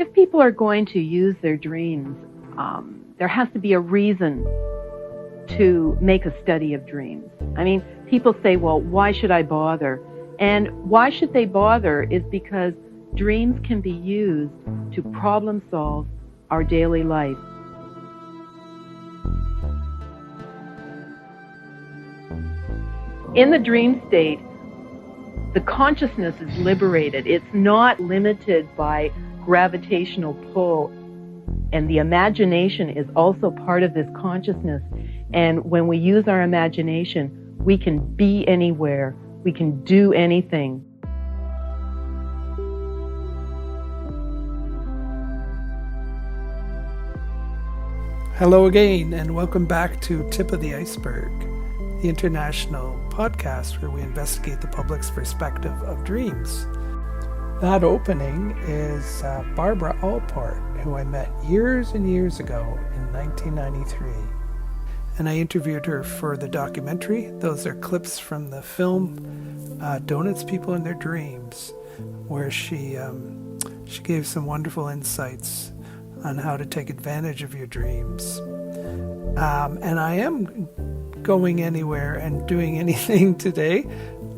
If people are going to use their dreams, there has to be a reason to make a study of dreams. I mean, people say, well, why should I bother? And why should they bother is because dreams can be used to problem solve our daily life. In the dream state, the consciousness is liberated. It's not limited by gravitational pull. And the imagination is also part of this consciousness. And when we use our imagination, we can be anywhere. We can do anything. Hello again, and welcome back to Tip of the Iceberg, the international podcast where we investigate the public's perspective of dreams. That opening is Barbara Allport, who I met years and years ago in 1993. And I interviewed her for the documentary. Those are clips from the film Donuts, People in Their Dreams, where she gave some wonderful insights on how to take advantage of your dreams. And I am going anywhere and doing anything today.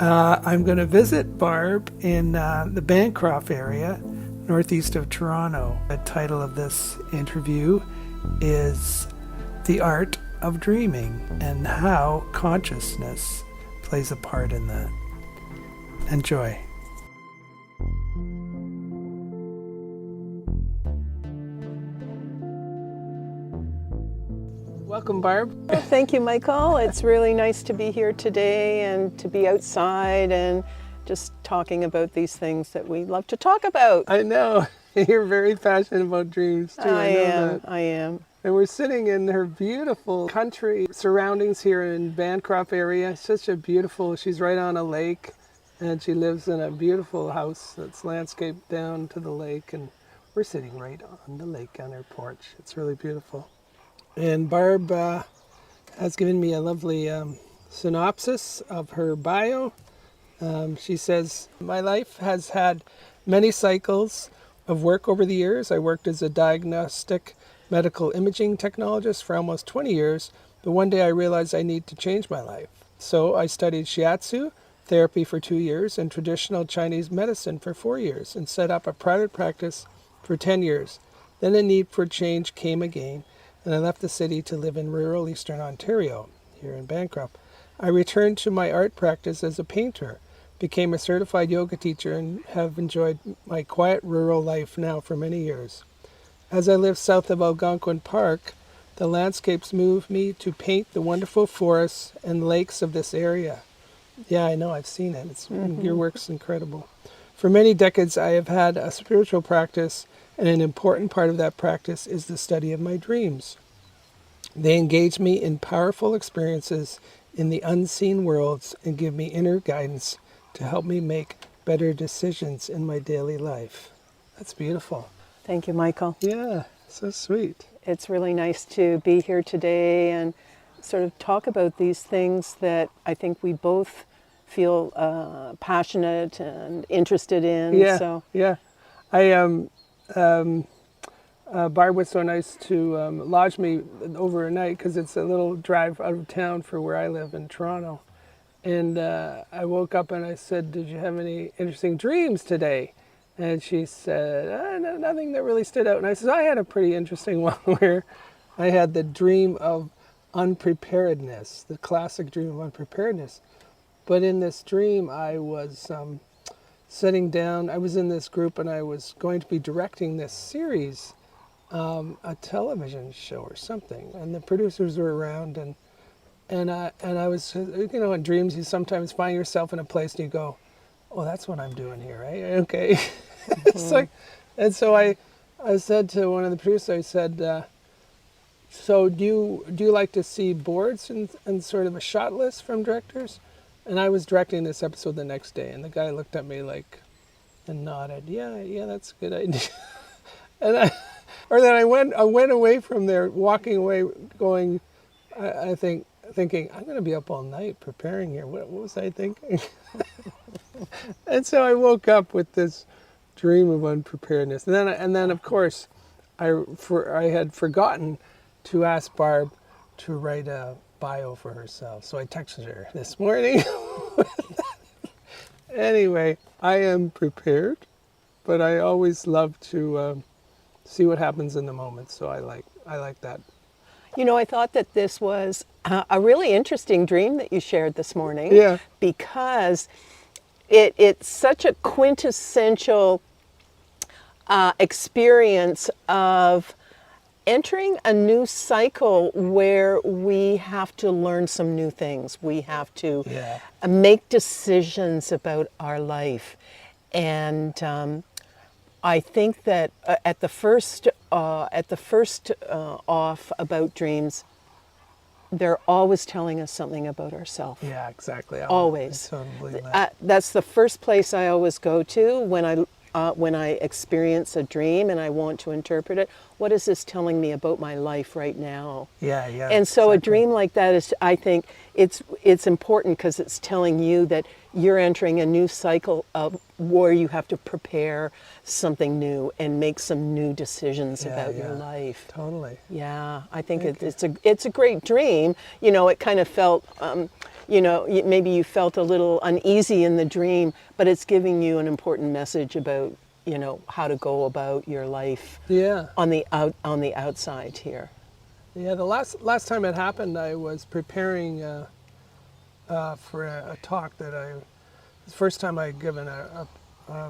I'm going to visit Barb in the Bancroft area, northeast of Toronto. The title of this interview is The Art of Dreaming and How Consciousness Plays a Part in That. Enjoy. Welcome, Barb. Well, thank you, Michael. It's really nice to be here today and to be outside and just talking about these things that we love to talk about. I know. You're very passionate about dreams, too. I am. And we're sitting in her beautiful country surroundings here in Bancroft area. It's such a beautiful, she's right on a lake, and she lives in a beautiful house that's landscaped down to the lake, and we're sitting right on the lake on her porch. It's really beautiful. And Barb has given me a lovely synopsis of her bio. She says, my life has had many cycles of work over the years. I worked as a Diagnostic Medical Imaging Technologist for almost 20 years, but one day I realized I need to change my life. So I studied Shiatsu Therapy for 2 years and traditional Chinese medicine for 4 years and set up a private practice for 10 years. Then the need for change came again, and I left the city to live in rural Eastern Ontario, here in Bancroft. I returned to my art practice as a painter, became a certified yoga teacher, and have enjoyed my quiet rural life now for many years. As I live south of Algonquin Park, the landscapes move me to paint the wonderful forests and lakes of this area. Yeah, I know, I've seen it. Your work's incredible. For many decades, I have had a spiritual practice, and an important part of that practice is the study of my dreams. They engage me in powerful experiences in the unseen worlds and give me inner guidance to help me make better decisions in my daily life. That's beautiful. Thank you, Michael. Yeah, so sweet. It's really nice to be here today and sort of talk about these things that I think we both feel passionate and interested in. Yeah. Barb was so nice to lodge me overnight because it's a little drive out of town for where I live in Toronto. And I woke up and I said, did you have any interesting dreams today? And she said, nothing that really stood out. And I said, I had a pretty interesting one where I had the dream of unpreparedness, the classic dream of unpreparedness. But in this dream, I was sitting down. I was in this group and I was going to be directing this series, a television show or something. And the producers were around and I was, in dreams, you sometimes find yourself in a place and you go, oh, that's what I'm doing here, right? Okay. It's like, and so I said to one of the producers, I said, so do you like to see boards and sort of a shot list from directors? And I was directing this episode the next day, and the guy looked at me and nodded, yeah, that's a good idea. And then I went away from there, walking away, going, thinking, I'm going to be up all night preparing here. What was I thinking? And so I woke up with this dream of unpreparedness. And then of course, I had forgotten to ask Barb to write a bio for herself. So I texted her this morning. Anyway, I am prepared, but I always love to see what happens in the moment. So I like that. You know, I thought that this was a really interesting dream that you shared this morning. Yeah. Because it's such a quintessential experience of entering a new cycle where we have to learn some new things. We have to make decisions about our life. And I think that at the first off about dreams, they're always telling us something about ourselves. Yeah, exactly. Always. I totally believe that. That's the first place I always go to when I experience a dream and I want to interpret it. What is this telling me about my life right now? Yeah. And so exactly. a dream like that is, I think, it's important because it's telling you that you're entering a new cycle of where you have to prepare something new and make some new decisions about your life. Totally. Yeah, I think it's a great dream. You know, it kind of felt, maybe you felt a little uneasy in the dream, but it's giving you an important message about, how to go about your life. Yeah. On the outside here. Yeah, the last time it happened, I was preparing for a talk that the first time I'd given a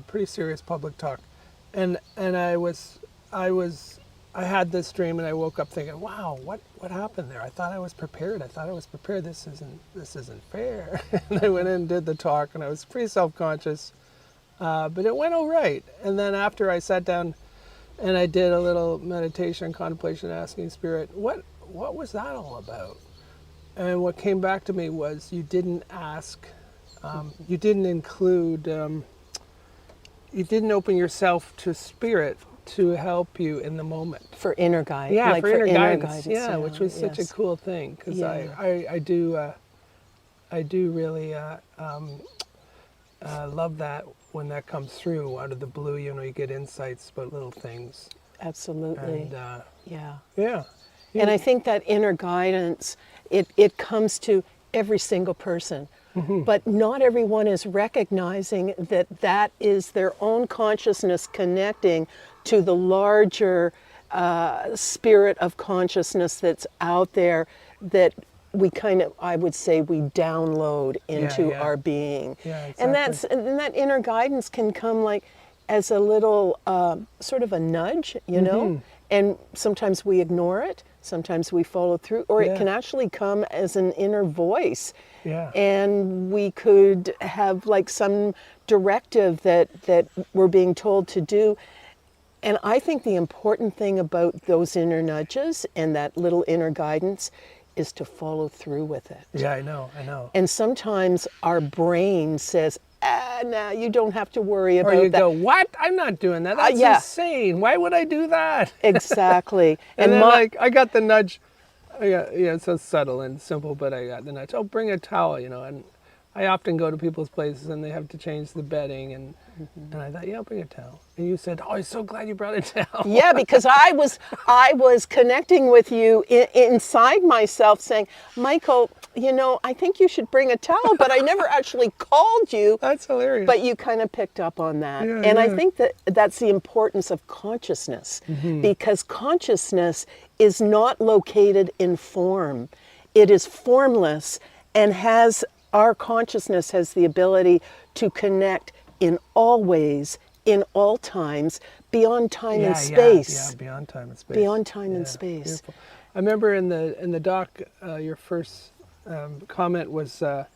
pretty serious public talk, and I had this dream, and I woke up thinking, wow, what happened there? I thought I was prepared. This isn't fair. And I went in and did the talk, and I was pretty self-conscious, but it went all right. And then after I sat down and I did a little meditation, contemplation, asking Spirit, what was that all about? And what came back to me was you didn't ask, you didn't include, you didn't open yourself to Spirit to help you in the moment. For inner guidance. Yeah, like for inner guidance. guidance. Yeah, which was such a cool thing, because I do really love that when that comes through out of the blue. You get insights about little things. Absolutely. And, yeah. And I think that inner guidance, it comes to every single person. Mm-hmm. But not everyone is recognizing that is their own consciousness connecting to the larger spirit of consciousness that's out there that we I would say, we download into our being. Yeah, exactly. And that inner guidance can come like as a little sort of a nudge, know, and sometimes we ignore it, sometimes we follow through, or it can actually come as an inner voice. Yeah. And we could have like some directive that we're being told to do. And I think the important thing about those inner nudges and that little inner guidance is to follow through with it. Yeah, I know. And sometimes our brain says, no, you don't have to worry about that. Or you go, what? I'm not doing that. That's insane. Why would I do that? Exactly. and then I got the nudge. It's so subtle and simple, but I got the nudge. Oh, bring a towel, and I often go to people's places and they have to change the bedding, and I thought, I'll bring a towel. And you said, oh, I'm so glad you brought a towel. Yeah, because I was connecting with you inside myself, saying, Michael, I think you should bring a towel, but I never actually called you. That's hilarious. But you kind of picked up on that. Yeah, and I think that's the importance of consciousness, because consciousness is not located in form. It is formless, and our consciousness has the ability to connect in all ways, in all times, beyond time and space. Yeah, beyond time and space. Beyond time and space. Beautiful. I remember in the doc, your first comment was the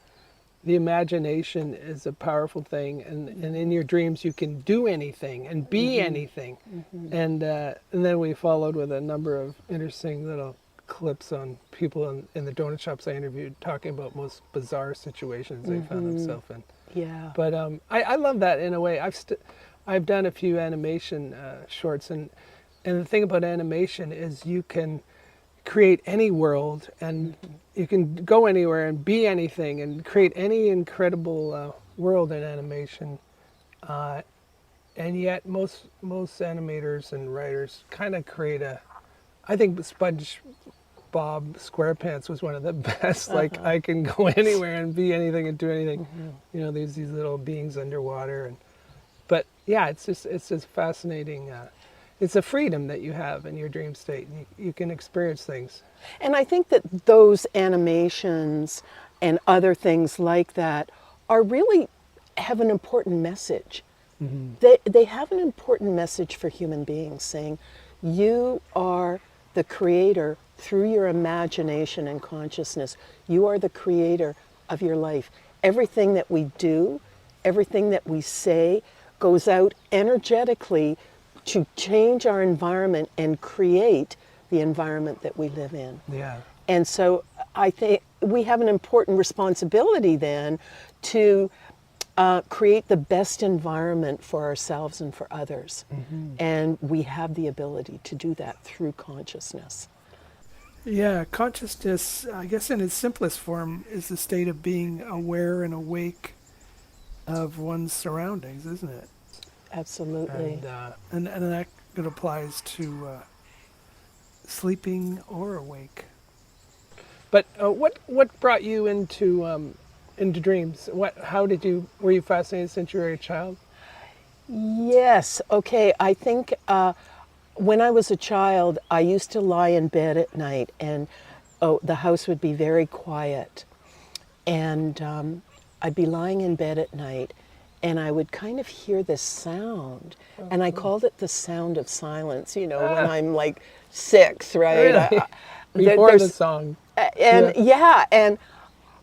imagination is a powerful thing, and in your dreams you can do anything and be anything. And then we followed with a number of interesting little clips on people in the donut shops I interviewed talking about most bizarre situations they found themselves in. Yeah. But I love that in a way. I've done a few animation shorts, and the thing about animation is you can create any world, and you can go anywhere and be anything and create any incredible world in animation. and yet most animators and writers kind of create I think SpongeBob SquarePants was one of the best. Like, I can go anywhere and be anything and do anything. You know, these little beings underwater, but yeah, it's just fascinating. It's a freedom that you have in your dream state. You can experience things. And I think that those animations and other things like that are really have an important message. They have an important message for human beings, saying you are the creator through your imagination and consciousness. You are the creator of your life. Everything that we do, everything that we say goes out energetically to change our environment and create the environment that we live in. Yeah. And so I think we have an important responsibility then to create the best environment for ourselves and for others. And we have the ability to do that through consciousness. Yeah, consciousness, I guess in its simplest form, is the state of being aware and awake of one's surroundings, isn't it? Absolutely. And that applies to sleeping or awake. But what brought you into dreams? Were you fascinated since you were a child? Yes. Okay. I think when I was a child, I used to lie in bed at night, and the house would be very quiet, and I'd be lying in bed at night, and I would kind of hear this sound, and I called it the sound of silence. You know, when I'm like 6, right? Really? Before the song. And and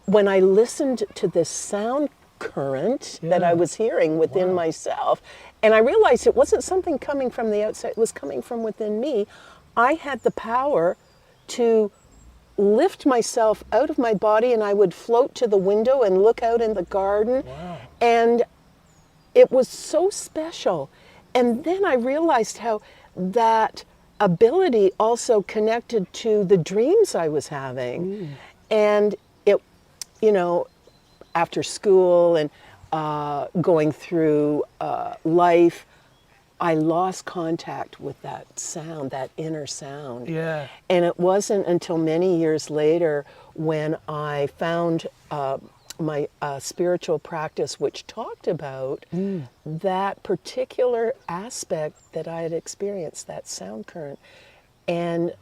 when I listened to this sound current that I was hearing within myself, and I realized it wasn't something coming from the outside, it was coming from within me, I had the power to lift myself out of my body, and I would float to the window and look out in the garden. Wow. And it was so special. And then I realized how that ability also connected to the dreams I was having. And it, you know, after school and going through life, I lost contact with that sound, that inner sound. Yeah. And it wasn't until many years later when I found my spiritual practice, which talked about that particular aspect that I had experienced, that sound current, and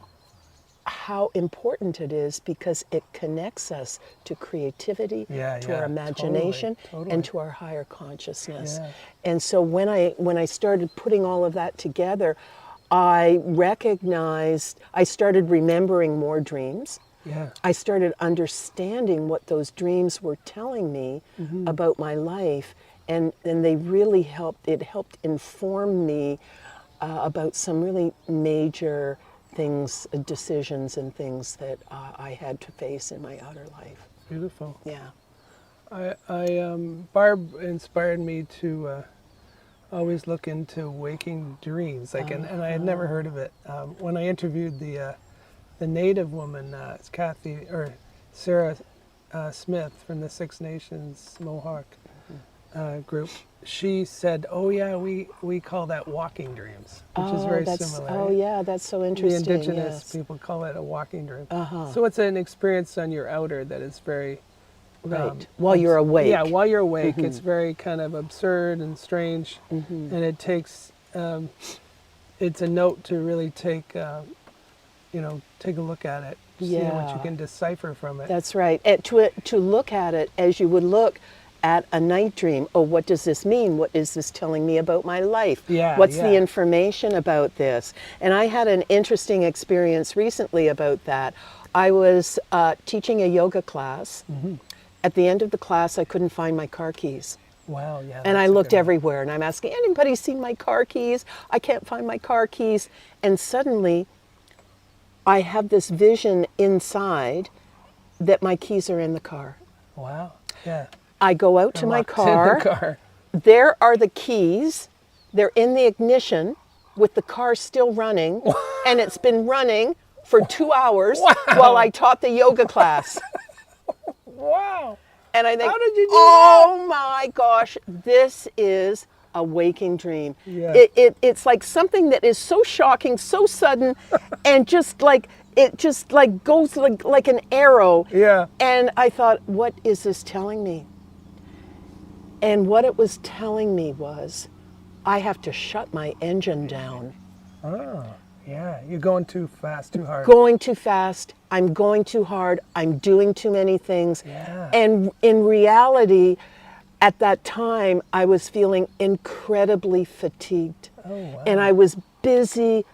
how important it is because it connects us to creativity, to our imagination, totally. and to our higher consciousness. Yeah. And so when I started putting all of that together, I recognized, I started remembering more dreams. Yeah. I started understanding what those dreams were telling me about my life, and they really helped. It helped inform me about some really major things, decisions and things that I had to face in my outer life. Beautiful. Yeah. Barb inspired me to always look into waking dreams, and I had never heard of it. When I interviewed the Native woman, it's Sarah Smith from the Six Nations Mohawk group, she said, "Oh yeah, we call that walking dreams," which is very similar. Oh yeah, that's so interesting. The indigenous yes. people call it a walking dream. Uh-huh. So it's an experience on your outer that is very right while you're awake. Yeah, while you're awake, it's very kind of absurd and strange, and it takes it's a note to really take a look at it, see what you can decipher from it. That's right. And to look at it as you would look at a night dream. Oh, what does this mean? What is this telling me about my life? What's the information about this? And I had an interesting experience recently about that. I was teaching a yoga class. At the end of the class, I couldn't find my car keys. Wow, yeah. And I looked everywhere, and I'm asking, anybody seen my car keys? I can't find my car keys. And suddenly, I have this vision inside that my keys are in the car. Wow, yeah. I go out to my car. In the car. There are the keys. They're in the ignition with the car still running. And it's been running for 2 hours while I taught the yoga class. Wow. And I think, how did you do oh my gosh, this is a waking dream. Yeah. It's like something that is so shocking, so sudden, and just like it just like goes like an arrow. Yeah. And I thought, what is this telling me? And what it was telling me was, I have to shut my engine down. Oh, yeah. You're going too fast, too hard. Going too fast, I'm going too hard, I'm doing too many things. Yeah. And in reality, at that time, I was feeling incredibly fatigued. Oh, wow. And I was busy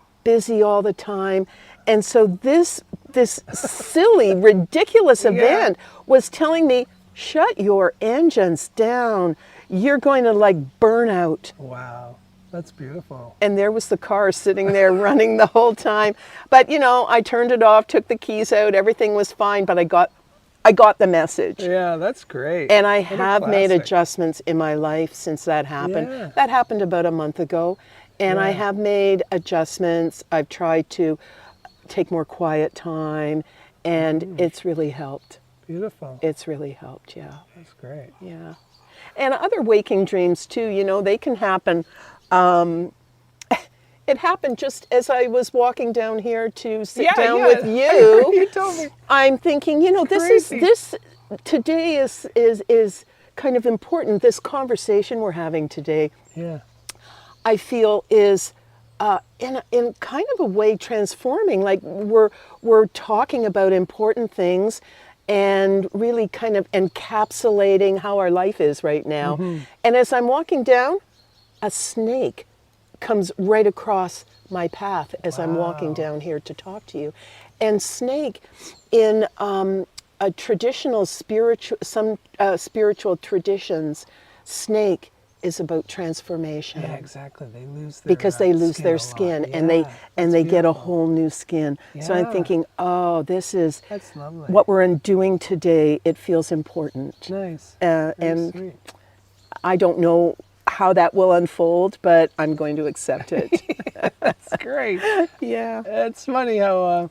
all the time. And so this silly, ridiculous event was telling me, shut your engines down. You're going to like burn out. Wow. That's beautiful. And there was the car sitting there running the whole time. But you know, I turned it off, took the keys out, everything was fine, but I got the message. Yeah, that's great. And I What a have made classic. adjustments in my life since that happened. Yeah. That happened about a month ago. And I Yeah. have made adjustments. I've tried to take more quiet time, and it's really helped. Beautiful. It's really helped, yeah. That's great. Yeah. And other waking dreams too, you know, they can happen. It happened just as I was walking down here to sit down with you. You told me. I'm thinking, you know, Crazy. this today is kind of important. This conversation we're having today, Yeah. I feel is in kind of a way transforming. Like we're talking about important things and really kind of encapsulating how our life is right now. And as I'm walking down, a snake comes right across my path as I'm walking down here to talk to you. And snake in a traditional spiritual traditions, snake is about transformation. Yeah, exactly. They lose their Because they lose their a lot. skin Yeah, and they that's get a beautiful. whole new skin. So I'm Yeah. thinking, oh, this is That's lovely. what we're doing today. It feels important. Nice. Very And sweet. I don't know how that will unfold, but I'm going to accept it. That's great. Yeah. It's funny how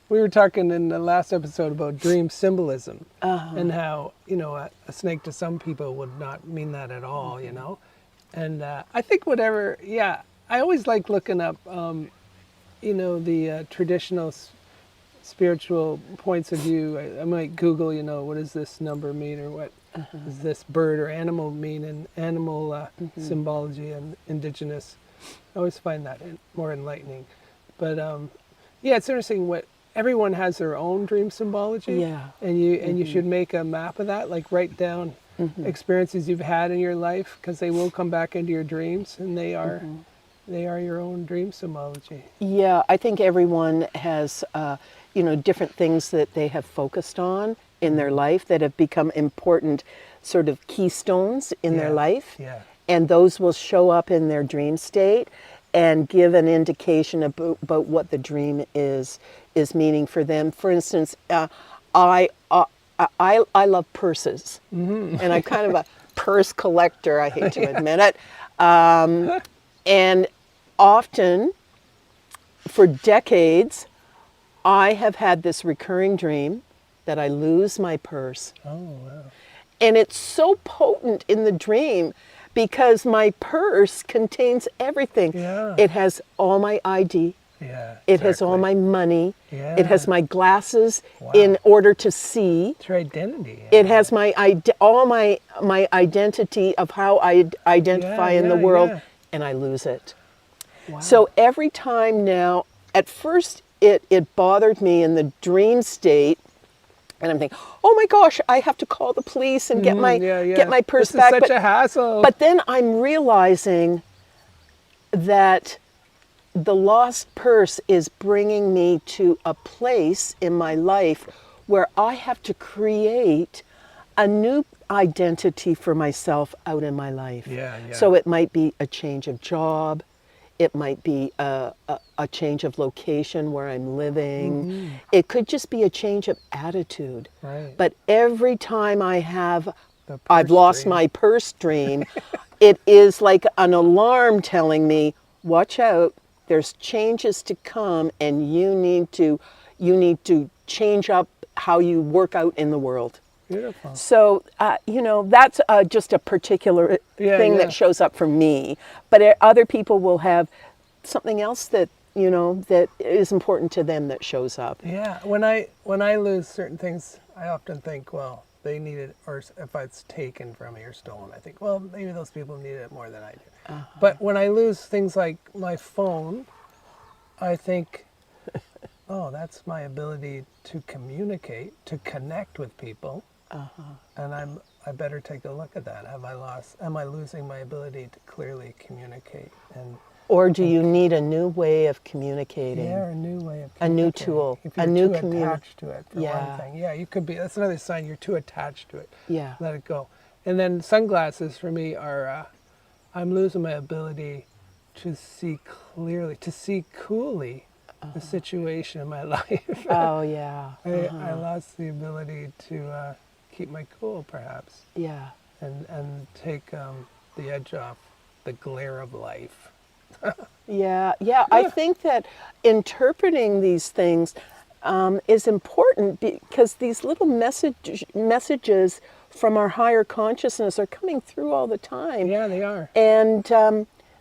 we were talking in the last episode about dream symbolism and how, you know, a snake to some people would not mean that at all, you know. And I think whatever, I always like looking up, you know, the traditional spiritual points of view. I might Google, you know, what does this number mean, or what does this bird or animal mean, and animal symbology and indigenous. I always find that more enlightening. But it's interesting what everyone has their own dream symbology. Yeah. And you should make a map of that, like write down experiences you've had in your life, because they will come back into your dreams, and they are your own dream symbology. Yeah, I think everyone has, you know, different things that they have focused on in their life that have become important sort of keystones in their life. Yeah. And those will show up in their dream state and give an indication about what the dream is meaning for them. For instance, I love purses, and I'm kind of a purse collector. I hate to admit it, and often, for decades, I have had this recurring dream that I lose my purse. Oh, wow. And it's so potent in the dream because my purse contains everything. Yeah. It has all my ID. Yeah. It has all my money. Yeah. It has my glasses Wow. in order to see. It's your identity. It has my all my identity of how I identify in the world, and I lose it. Wow. So every time now, at first it bothered me in the dream state, and I'm thinking, oh my gosh, I have to call the police and get my purse this back. Is such a hassle. But then I'm realizing that the lost purse is bringing me to a place in my life where I have to create a new identity for myself out in my life. Yeah. So it might be a change of job. It might be a change of location where I'm living. It could just be a change of attitude. Right. But every time I've purse lost dream. my purse dream, it is like an alarm telling me, watch out, there's changes to come, and you need to change up how you work out in the world. Beautiful. So, that's just a particular thing yeah. that shows up for me. But other people will have something else that, that is important to them that shows up. Yeah, when I lose certain things, I often think, well, they need it, or if it's taken from me or stolen, I think, well, maybe those people need it more than I do. But when I lose things like my phone, I think, oh, that's my ability to communicate, to connect with people, and I better take a look at that. Am I losing my ability to clearly communicate? Or do you need a new way of communicating? Yeah, a new way of a new communicating. tool, If you're a new too attached to it, for one thing. Yeah, you could be. That's another sign you're too attached to it. Yeah. Let it go. And then sunglasses for me are, I'm losing my ability to see clearly, to see coolly the situation in my life. Oh, yeah. I lost the ability to keep my cool, perhaps, Yeah. and take the edge off the glare of life. Yeah. I think that interpreting these things is important because these little messages from our higher consciousness are coming through all the time. Yeah, they are. And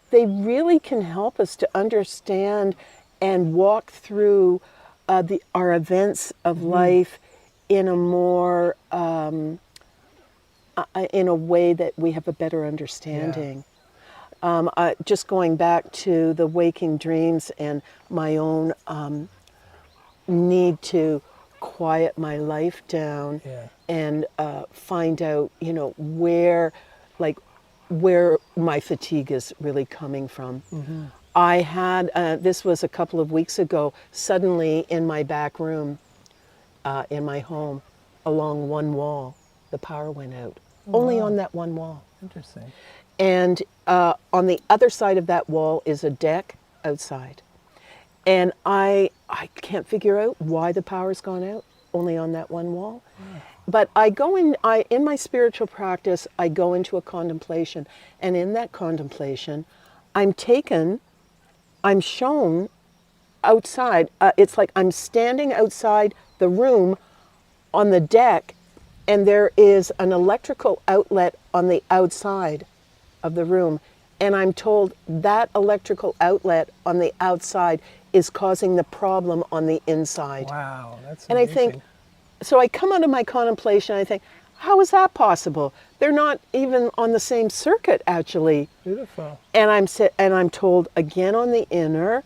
they really can help us to understand and walk through our events of life in a more, in a way that we have a better understanding. Just going back to the waking dreams and my own need to quiet my life down and find out, where my fatigue is really coming from. I had, this was a couple of weeks ago, suddenly in my back room, in my home, along one wall, the power went out. Only on that one wall. Interesting. And on the other side of that wall is a deck outside. And I can't figure out why the power's gone out, only on that one wall. But I go in my spiritual practice, I go into a contemplation. And in that contemplation, I'm shown outside. It's like I'm standing outside the room on the deck, and there is an electrical outlet on the outside of the room. And I'm told that electrical outlet on the outside is causing the problem on the inside. Wow, that's and amazing. I think, so I come out of my contemplation, I think, how is that possible? They're not even on the same circuit, actually. Beautiful. And I'm told again on the inner,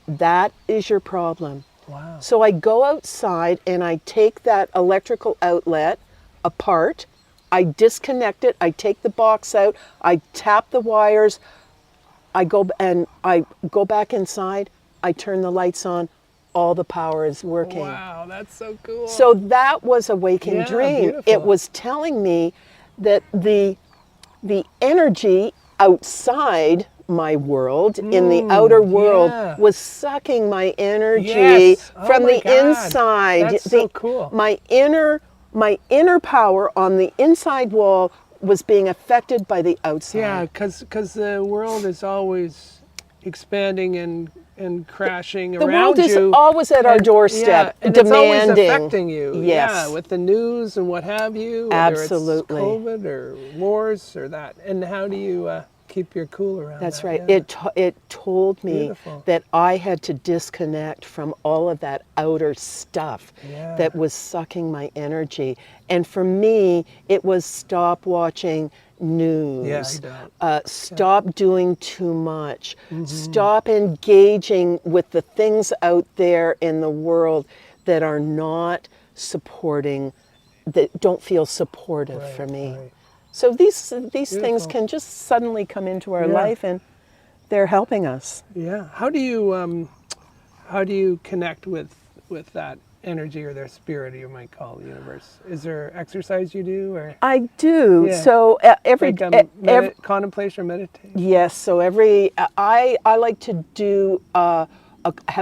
that is your problem. Wow. So I go outside and I take that electrical outlet apart. I disconnect it. I take the box out. I tap the wires. I go back inside. I turn the lights on. All the power is working. Wow, that's so cool. So that was a waking dream. Beautiful. It was telling me that the energy outside my world, in the outer world, was sucking my energy from the inside. That's so cool. My inner power on the inside wall was being affected by the outside. Yeah, because the world is always expanding and crashing The around world is you. always at our doorstep, and demanding. It's always affecting you. Yes. Yeah, with the news and what have you. Whether Absolutely. It's COVID or wars or that. And how do you keep your cool around That's that? right. Yeah. It told me Beautiful. that I had to disconnect from all of that outer stuff that was sucking my energy. And for me, it was stop watching news. Stop doing too much. Stop engaging with the things out there in the world that are not supporting, that don't feel supportive for me. Right. So these things can just suddenly come into our life, and they're helping us. Yeah. How do you connect with that energy or their spirit, you might call the universe? Is there exercise you do, or I do. Yeah. So every contemplation or meditation? yes. So I like to do have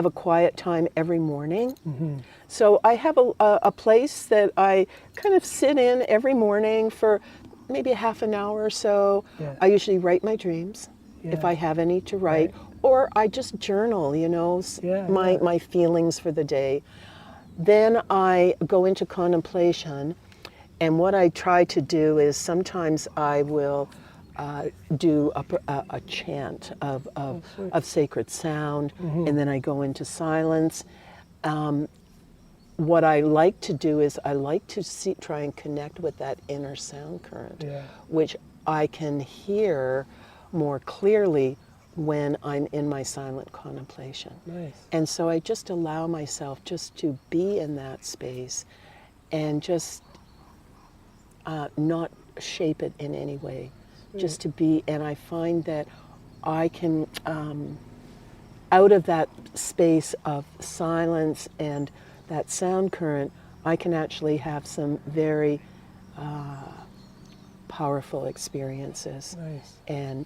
a quiet time every morning. So I have a place that I kind of sit in every morning for maybe a half an hour or so. I usually write my dreams if I have any to write, or I just journal, my feelings for the day. Then I go into contemplation, And what I try to do is sometimes I will do a chant of sacred sound, and then I go into silence. What I like to do is I like to try and connect with that inner sound current, which I can hear more clearly when I'm in my silent contemplation. Nice. And so I just allow myself just to be in that space and just not shape it in any way, just to be. And I find that I can, out of that space of silence and that sound current, I can actually have some very powerful experiences. Nice. And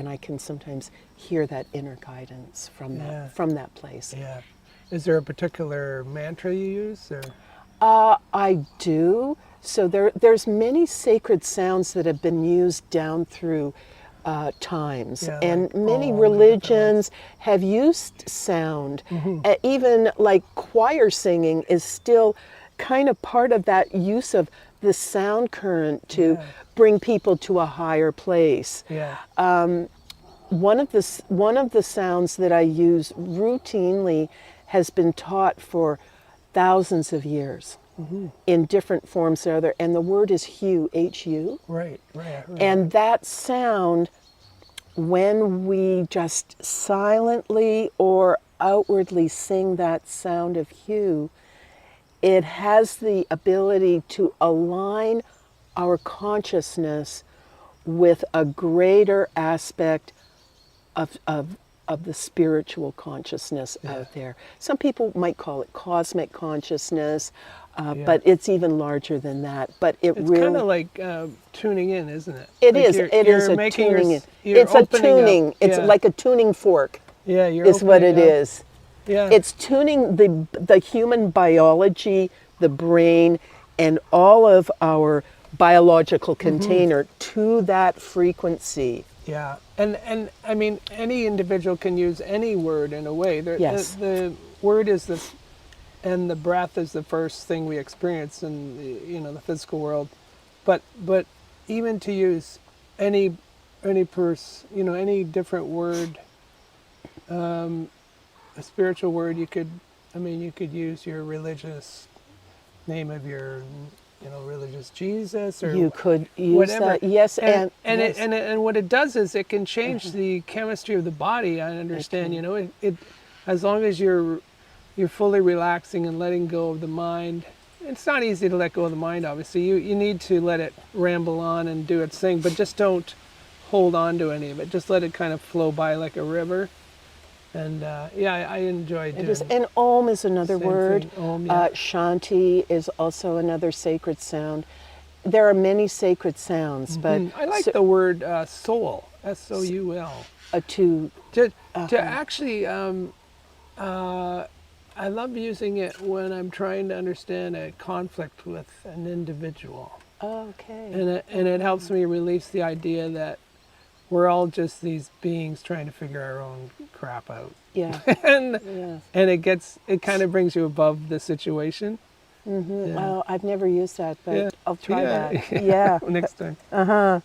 I can sometimes hear that inner guidance from that place. Yeah. Is there a particular mantra you use? Or? I do. So there's many sacred sounds that have been used down through times, and many religions have used sound. Even like choir singing is still kind of part of that use of the sound current to bring people to a higher place. One of the sounds that I use routinely has been taught for thousands of years in different forms or other, and the word is hue, H-U. Right. And that sound, when we just silently or outwardly sing that sound of hue, it has the ability to align our consciousness with a greater aspect of the spiritual consciousness out there. Some people might call it cosmic consciousness, but it's even larger than that. But it's really kind of like tuning in, isn't it? It like is. It is a tuning in. It's a tuning. It's like a tuning fork. Yeah, you're is what it is. Yeah. It's tuning the human biology, the brain, and all of our biological container to that frequency. Yeah, and I mean, any individual can use any word in a way. The word is and the breath is the first thing we experience in the physical world, but even to use any different word, a spiritual word, you could use your religious name of your religious Jesus, or you could use whatever. That. Yes, and yes. What it does is it can change the chemistry of the body. I understand. It as long as you're fully relaxing and letting go of the mind. It's not easy to let go of the mind, obviously. You need to let it ramble on and do its thing, but just don't hold on to any of it. Just let it kind of flow by like a river. And I enjoy doing it. And Om is another word. Om, Shanti is also another sacred sound. There are many sacred sounds, but I like the word soul, S-O-U-L. To actually, I love using it when I'm trying to understand a conflict with an individual. Okay. And it helps me release the idea that we're all just these beings trying to figure our own crap out. Yeah. and it kind of brings you above the situation. Yeah. Well, I've never used that, but I'll try that. Yeah. Next time. I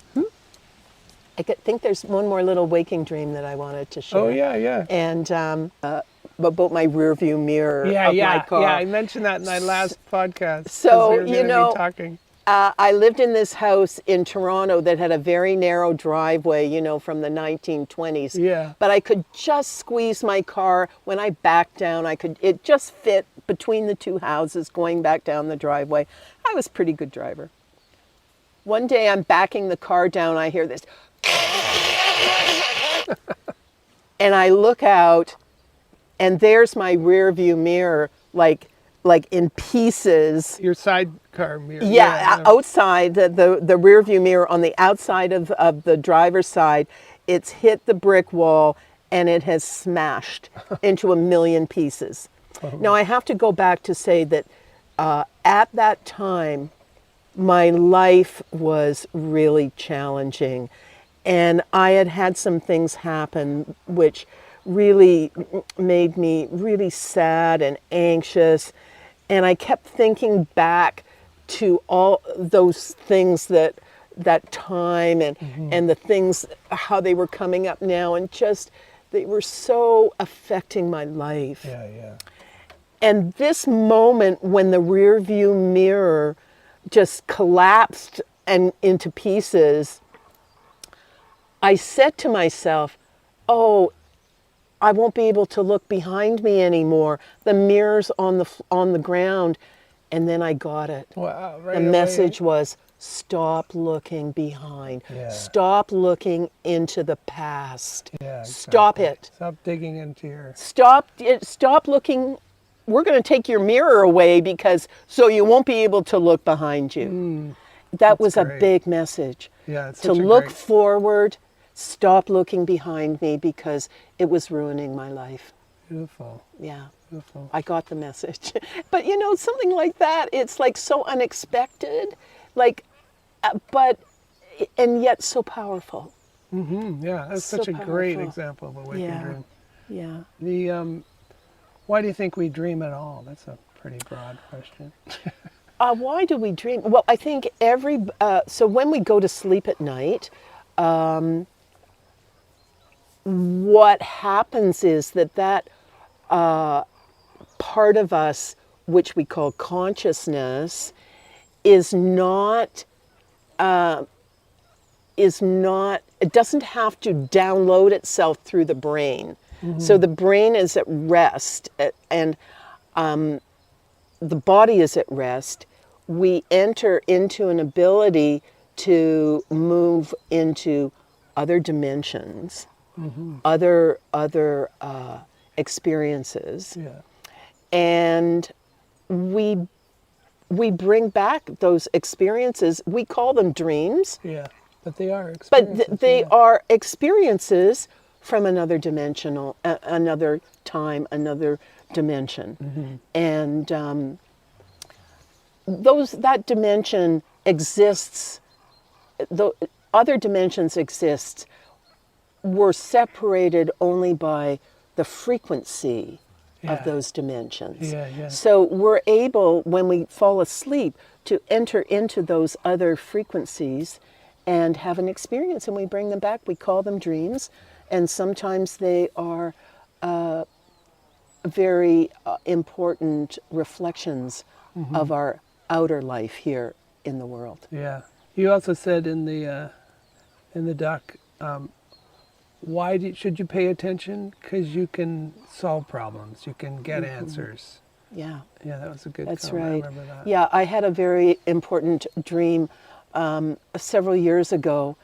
think there's one more little waking dream that I wanted to share. Oh, yeah. And about my rear view mirror of my car. Yeah, I mentioned that in my last podcast. So, we were gonna be talking. I lived in this house in Toronto that had a very narrow driveway, from the 1920s. Yeah. But I could just squeeze my car. When I backed down, it just fit between the two houses going back down the driveway. I was a pretty good driver. One day I'm backing the car down, I hear this. And I look out, and there's my rear view mirror, like in pieces. Your sidecar mirror. Yeah, outside, the rear view mirror on the outside of the driver's side, it's hit the brick wall and it has smashed into a million pieces. Now I have to go back to say that at that time, my life was really challenging, and I had some things happen which really made me really sad and anxious. And I kept thinking back to all those things that time and the things, how they were coming up now, and just, they were so affecting my life. Yeah, yeah. And this moment when the rear view mirror just collapsed and into pieces, I said to myself, oh, I won't be able to look behind me anymore. The mirror's on the ground. And then I got it. Wow, right the away. message was, stop looking behind. Yeah. Stop looking into the past. Yeah, Stop exactly. it. Stop digging into your... Stop looking. We're going to take your mirror away because so you won't be able to look behind you. That was great. a big message. Yeah, it's to such a look great... forward, stop looking behind me because it was ruining my life. Beautiful. Yeah. Beautiful. I got the message. But you know, something like that, it's like so unexpected, like, and yet so powerful. Yeah, that's So such a great powerful. example of a waking Yeah. dream. Yeah. Why do you think we dream at all? That's a pretty broad question. Why do we dream? Well, I think so when we go to sleep at night, what happens is that part of us, which we call consciousness, is not, it doesn't have to download itself through the brain. So the brain is at rest and the body is at rest. We enter into an ability to move into other dimensions, other experiences. Yeah. And we bring back those experiences. We call them dreams, Yeah. But they are but experiences. they are experiences from another dimensional, another time, another dimension. And that dimension exists, the other dimensions exist. We're separated only by the frequency of those dimensions. Yeah, yeah. So we're able, when we fall asleep, to enter into those other frequencies and have an experience, and we bring them back. We call them dreams, and sometimes they are very important reflections of our outer life here in the world. Yeah. You also said in the doc, should you pay attention? Because you can solve problems. You can get answers. Yeah. Yeah, that was a good That's comment. right. I remember that. Yeah, I had a very important dream several years ago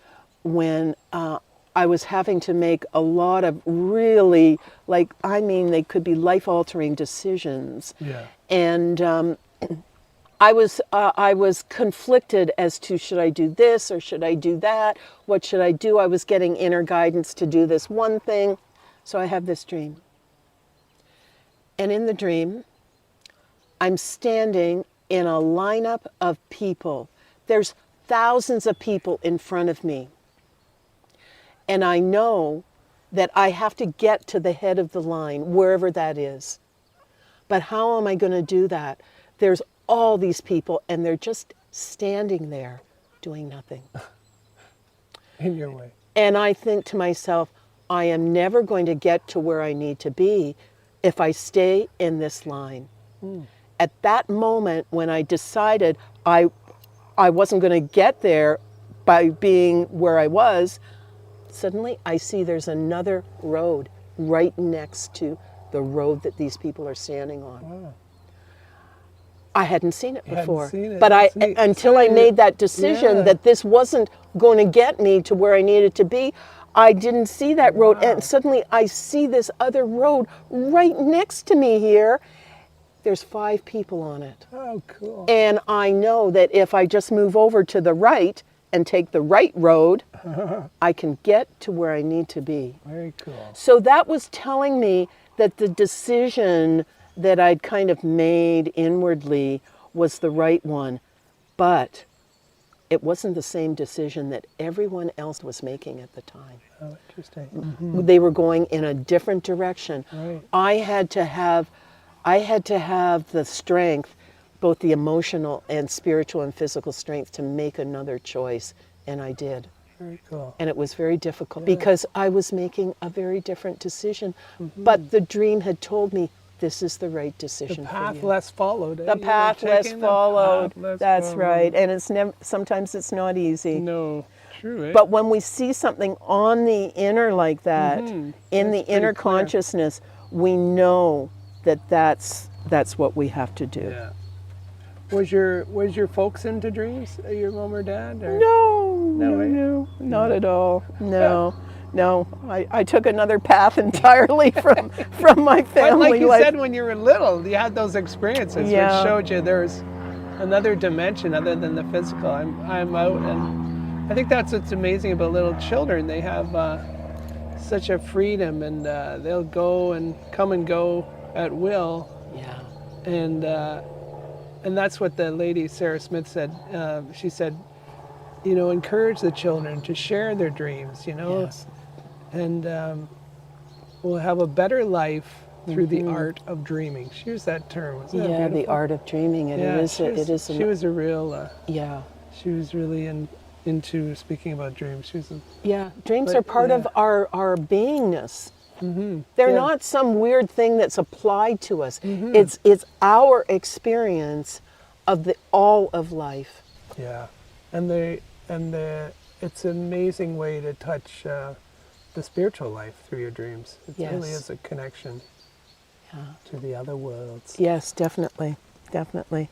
when I was having to make a lot of really, they could be life-altering decisions. Yeah. And I was conflicted as to, should I do this or should I do that? What should I do? I was getting inner guidance to do this one thing. So I have this dream. And in the dream, I'm standing in a lineup of people. There's thousands of people in front of me. And I know that I have to get to the head of the line, wherever that is. But how am I going to do that? There's all these people, and they're just standing there doing nothing. In your way. And I think to myself, I am never going to get to where I need to be if I stay in this line. At that moment when I decided I wasn't going to get there by being where I was, suddenly I see there's another road right next to the road that these people are standing on. Wow. I hadn't seen it before, seen it. but That's until I made that decision Yeah. that this wasn't going to get me to where I needed to be, I didn't see that road, and suddenly I see this other road right next to me here. There's 5 people on it. Oh, cool. And I know that if I just move over to the right and take the right road, I can get to where I need to be. Very cool. So that was telling me that the decision that I'd kind of made inwardly was the right one, but it wasn't the same decision that everyone else was making at the time. Oh, interesting. They were going in a different direction. Right. I had to have the strength both the emotional and spiritual and physical strength to make another choice, and I did. Very cool. And it was very difficult because I was making a very different decision, but the dream had told me this is the right decision The for path you. less followed. The path less followed. That's right. And it's sometimes it's not easy. No, true. Eh? But when we see something on the inner like that, in the inner pretty clear. consciousness, we know that that's what we have to do. Yeah. Was your folks into dreams? Your mom or dad? Or? No, not at all. No. No, I took another path entirely from my But family like you life. said, when you were little, you had those experiences Yeah. which showed you there's another dimension other than the physical. I'm out, and I think that's what's amazing about little children. They have such a freedom, and they'll go and come and go at will. Yeah. And that's what the lady Sarah Smith said. She said, encourage the children to share their dreams. Yes. And we'll have a better life through the art of dreaming. She used that term. Wasn't that Yeah, the beautiful? art of dreaming. And Yeah, it is. She was a real. Yeah. She was really into speaking about dreams. She was. Yeah. Dreams But, are part of yeah. our beingness. Mm-hmm. They're Yeah. not some weird thing that's applied to us. It's our experience of the all of life. Yeah, and it's an amazing way to touch the spiritual life through your dreams. It really Yes. is a connection to the other worlds. Yes, definitely. Definitely.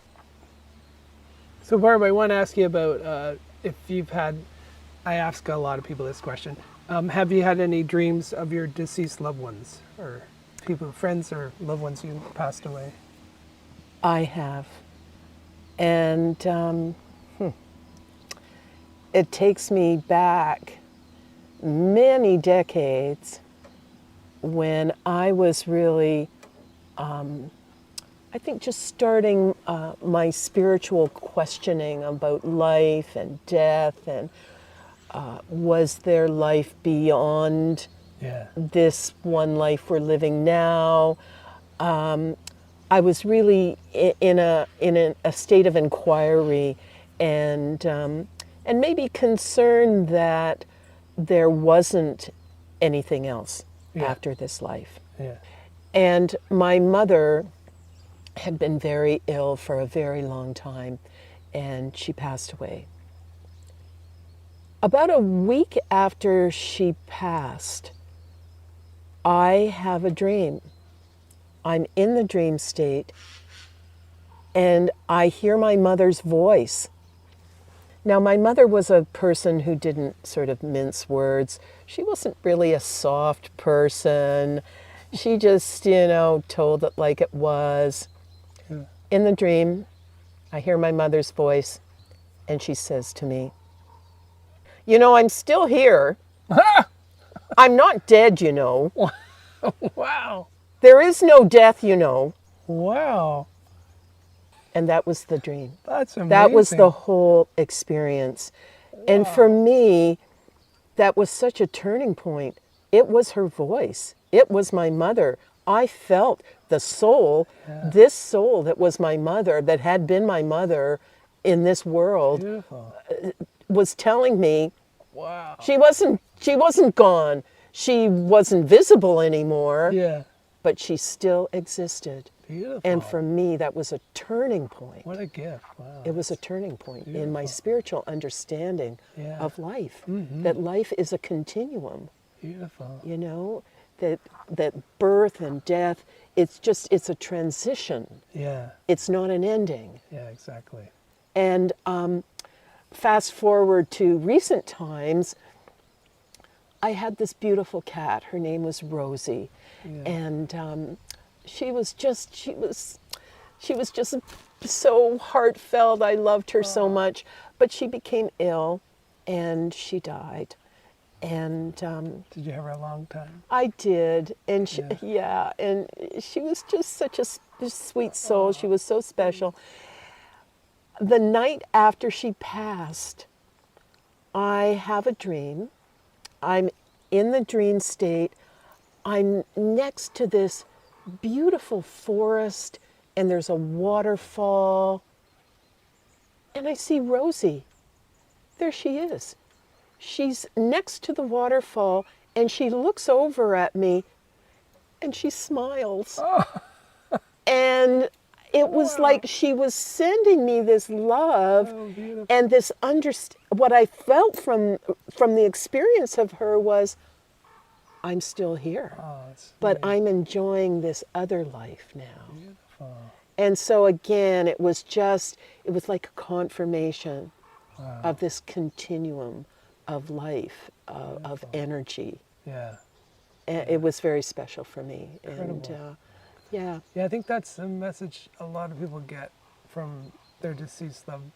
So Barbara, I want to ask you about if you've had, I ask a lot of people this question, have you had any dreams of your deceased loved ones or people, friends or loved ones who passed away? I have. And it takes me back many decades when I was really, I think, just starting my spiritual questioning about life and death and was there life beyond Yeah. this one life we're living now? I was really in a state of inquiry and maybe concerned that there wasn't anything else after this life. Yeah. And my mother had been very ill for a very long time, and she passed away. About a week after she passed, I have a dream. I'm in the dream state, and I hear my mother's voice. Now, my mother was a person who didn't sort of mince words. She wasn't really a soft person. She just, told it like it was. Yeah. In the dream, I hear my mother's voice, and she says to me, I'm still here. I'm not dead, Wow. There is no death, Wow. And that was the dream. That's amazing. That was the whole experience. And for me, that was such a turning point. It was her voice. It was my mother. I felt the soul, this soul that was my mother, that had been my mother in this world, Beautiful. was telling me Wow. she wasn't gone. She wasn't visible anymore, Yeah. but she still existed. Beautiful. And for me, that was a turning point. What a gift. Wow. It was a turning point in my spiritual understanding Yeah. of life, that life is a continuum, Beautiful. that birth and death, it's a transition. Yeah. It's not an ending. Yeah, exactly. And fast forward to recent times, I had this beautiful cat. Her name was Rosie. Yeah. And she was just so heartfelt. I loved her so much, but she became ill and she died. And Did you have her a long time? I did, and and she was just such a sweet soul. She was so special. The night after she passed, I have a dream. I'm in the dream state. I'm next to this beautiful forest and there's a waterfall, and I see Rosie. There she is. She's next to the waterfall, and she looks over at me, and she smiles. And it was like she was sending me this love, and this what I felt from the experience of her was, I'm still here, but I'm enjoying this other life now. Beautiful. And so again, it was like a confirmation of this continuum of life, of energy. Yeah. And it was very special for me. Incredible. And yeah. Yeah, I think that's the message a lot of people get from their deceased loved,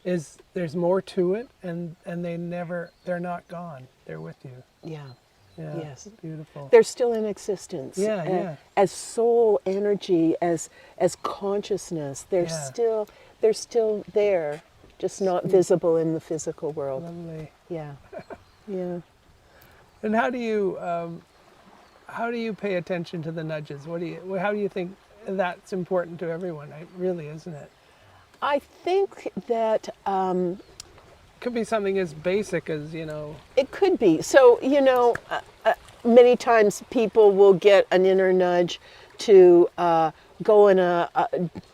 is there's more to it, and they're not gone. They're with you. Yeah. Yeah. Yes. Beautiful. They're still in existence. Yeah. As soul energy, as consciousness, they're still there, just not visible in the physical world. Lovely. Yeah. Yeah. And how do you pay attention to the nudges? How do you think that's important to everyone? Really, isn't it? I think that Could be something as basic as, it could be. So, many times people will get an inner nudge to go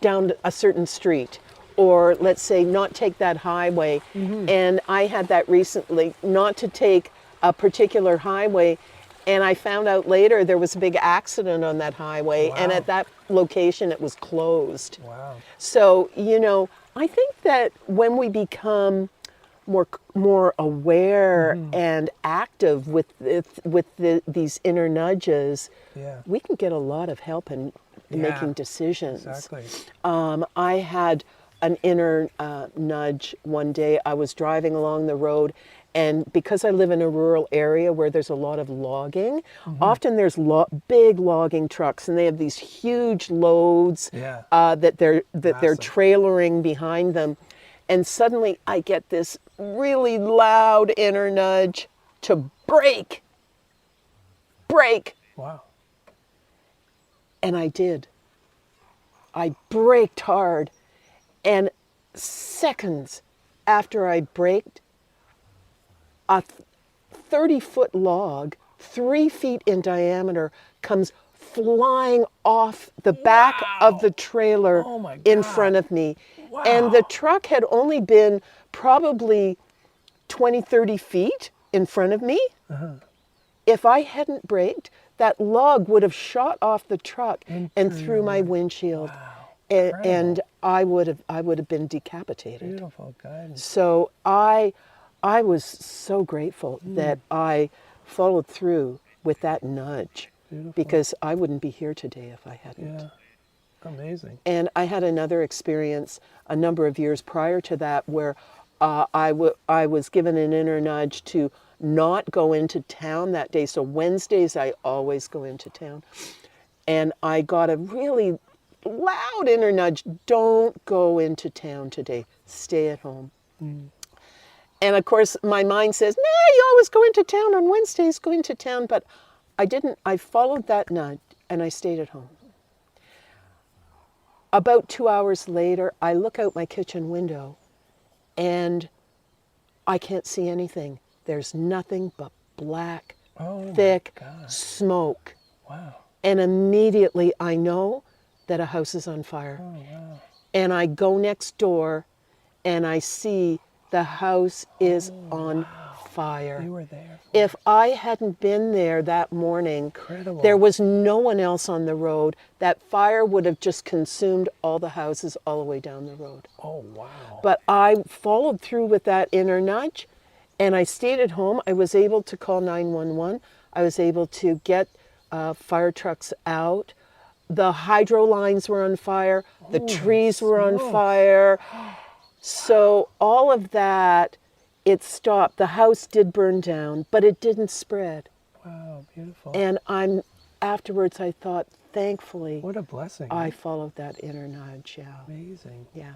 down a certain street, or let's say not take that highway. And I had that recently, not to take a particular highway, and I found out later there was a big accident on that highway. Wow. And at that location it was closed. Wow. So, I think that when we become more aware and active with these inner nudges, we can get a lot of help in making decisions. Exactly. I had an inner nudge one day. I was driving along the road, and because I live in a rural area where there's a lot of logging, often there's big logging trucks, and they have these huge loads that they're trailering behind them. And suddenly I get this really loud inner nudge to brake. Wow. And I did. I braked hard. And seconds after I braked, a 30-foot log, 3 feet in diameter, comes flying off the back of the trailer in front of me. Wow. And the truck had only been probably 20, 30 feet in front of me. If I hadn't braked, that log would have shot off the truck and through my windshield. Wow. And I would have been decapitated. Beautiful guidance. So I was so grateful that I followed through with that nudge. Beautiful. Because I wouldn't be here today if I hadn't. Yeah. Amazing. And I had another experience a number of years prior to that where I was given an inner nudge to not go into town that day. So Wednesdays I always go into town. And I got a really loud inner nudge, don't go into town today, stay at home. And of course my mind says, nah, you always go into town on Wednesdays, go into town. But I didn't. I followed that nudge and I stayed at home. About 2 hours later, I look out my kitchen window and I can't see anything. There's nothing but black, thick smoke. Wow. And immediately I know that a house is on fire. Oh, wow. And I go next door and I see the house is on fire. You were there. If I hadn't been there that morning, Incredible. there was no one else on the road. That fire would have just consumed all the houses all the way down the road. Oh, wow. But I followed through with that inner nudge, and I stayed at home. I was able to call 911. I was able to get fire trucks out. The hydro lines were on fire. The trees were on fire. So all of that, it stopped. The house did burn down, but it didn't spread. Wow, beautiful. And afterwards I thought, thankfully, What a blessing. I followed that inner nudge. Yeah. Amazing. Yeah.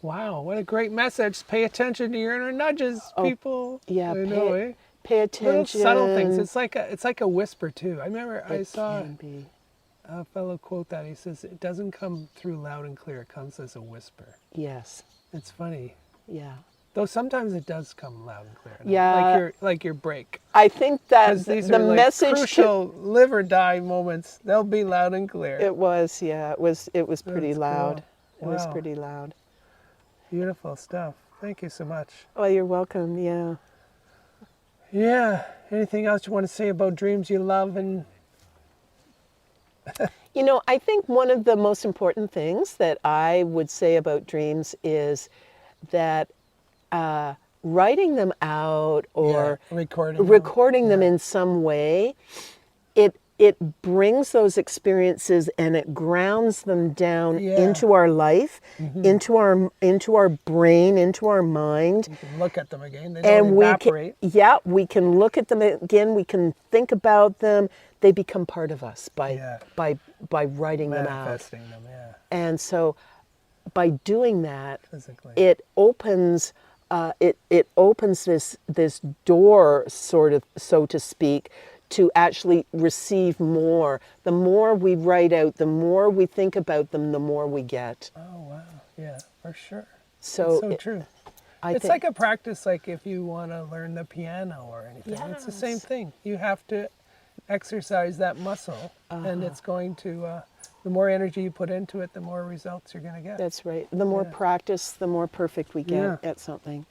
Wow, what a great message. Pay attention to your inner nudges, people. Yeah. I know, eh? Pay attention. Little subtle things. It's like a whisper too. I remember I It saw can be. a fellow quote that. He says, it doesn't come through loud and clear, it comes as a whisper. Yes. It's funny. Yeah. Though sometimes it does come loud and clear. Yeah. Like your break. I think that 'Cause these the are like message crucial live or die moments. They'll be loud and clear. it was, yeah, it was pretty That's loud. cool. It was Wow. pretty loud. Beautiful stuff. Thank you so much. Oh, you're welcome. Yeah. Yeah. Anything else you want to say about dreams you love? And You know, I think one of the most important things that I would say about dreams is that writing them out or recording them in some way, it brings those experiences and it grounds them down into our life, into our brain, into our mind. You can look at them again. They don't evaporate. We can look at them again. We can think about them. They become part of us by writing them out. Manifesting them, yeah. And so, by doing that, Physically. it opens it opens this door, sort of, so to speak, to actually receive more. The more we write out, the more we think about them, the more we get. Oh wow, yeah, for sure. So, It's so true. It's like a practice, like if you want to learn the piano or anything. It's the same thing. You have to exercise that muscle, and it's going to, the more energy you put into it, the more results you're going to get. That's right. The more practice, the more perfect we get at something.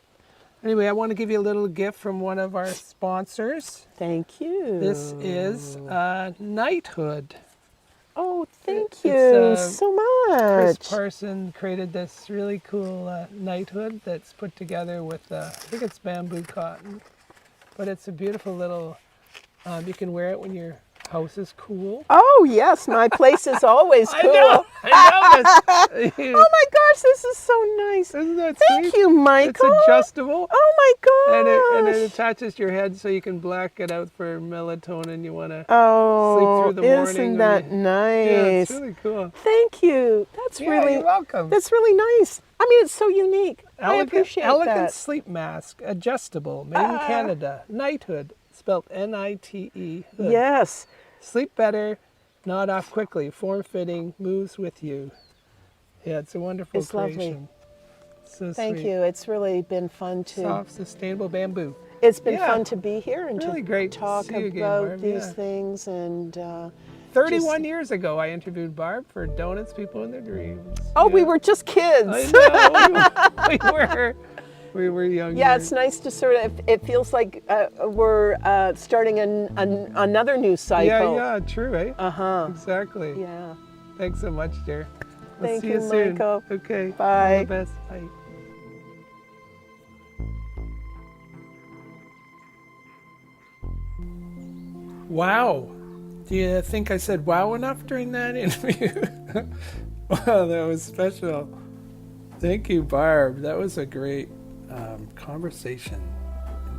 Anyway, I want to give you a little gift from one of our sponsors. Thank you. This is Knighthood. Oh, thank you so much. Chris Parson created this really cool knighthood that's put together with, I think it's bamboo cotton, but it's a beautiful little, you can wear it when your house is cool. Oh, yes, my place is always cool. I know this. Oh my gosh, this is so nice. Isn't that Thank sweet? you, Michael. It's adjustable. Oh my gosh. And it attaches to your head so you can black it out for melatonin. You want to Oh, sleep through the morning. isn't that nice? Yeah, it's really cool. Thank you. That's really, you're welcome. That's really nice. I mean, it's so unique. I appreciate Elegant that. sleep mask, adjustable, made in Canada. Knighthood, spelled N-I-T-E. hood. Yes. Sleep better, nod off quickly, form-fitting, moves with you. Yeah, it's a wonderful creation. Lovely. So Thank sweet. you. It's really been fun to. Soft, sustainable bamboo. It's been fun to be here and really to great to talk see you again, about Barb. these things and. 31 years ago, I interviewed Barb for Donuts, People in Their Dreams. Oh, we were just kids. I know, we were young. Yeah, it's nice to sort of, it feels like we're starting another new cycle. Yeah, true, eh? Uh-huh. Exactly. Yeah. Thanks so much, dear. We'll Thank see you, you soon. Michael. Okay. Bye. All the best. Bye. Wow. Do you think I said wow enough during that interview? Wow, that was special. Thank you, Barb. That was a great conversation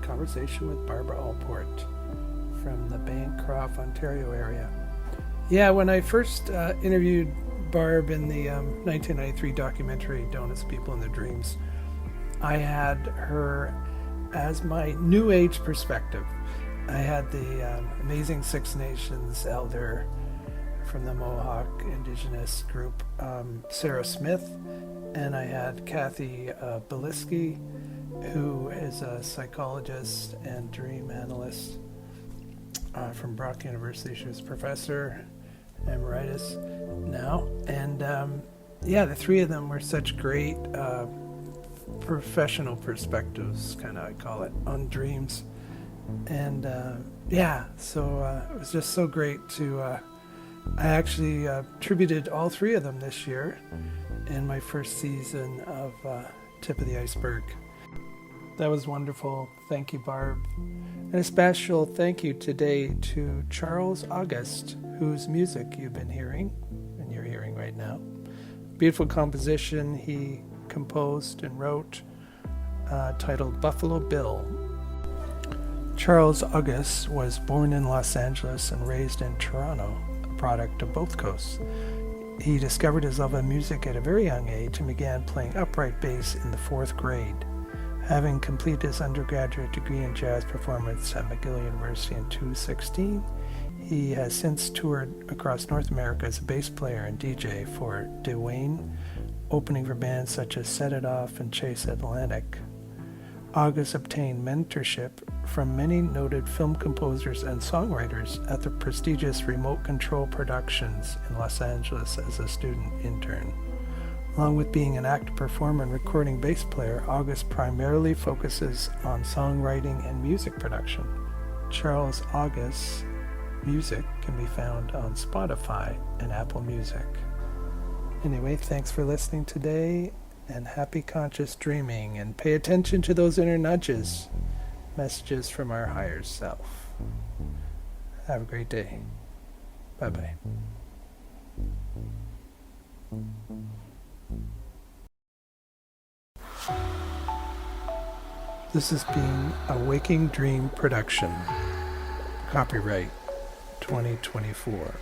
with Barbara Allport from the Bancroft, Ontario area. Yeah, when I first interviewed Barb in the 1993 documentary Donuts, People in Their Dreams, I had her as my New Age perspective. I had the amazing Six Nations elder from the Mohawk Indigenous group, Sarah Smith, and I had Kathy Beliski, who is a psychologist and dream analyst from Brock University. She was professor emeritus now. And the three of them were such great professional perspectives, kind of I call it, on dreams. And so it was just so great to, I actually tributed all three of them this year in my first season of Tip of the Iceberg. That was wonderful. Thank you, Barb. And a special thank you today to Charles August, whose music you've been hearing, and you're hearing right now. Beautiful composition he composed and wrote, titled Buffalo Bill. Charles August was born in Los Angeles and raised in Toronto, a product of both coasts. He discovered his love of music at a very young age and began playing upright bass in the 4th grade. Having completed his undergraduate degree in jazz performance at McGill University in 2016, He has since toured across North America as a bass player and DJ for Dwayne, opening for bands such as Set It Off and Chase Atlantic. August obtained mentorship from many noted film composers and songwriters at the prestigious Remote Control Productions in Los Angeles as a student intern. Along with being an actor, performer, and recording bass player, August primarily focuses on songwriting and music production. Charles August's music can be found on Spotify and Apple Music. Anyway, thanks for listening today, and happy conscious dreaming, and pay attention to those inner nudges, messages from our higher self. Have a great day. Bye-bye. This has been a Waking Dream production. Copyright 2024.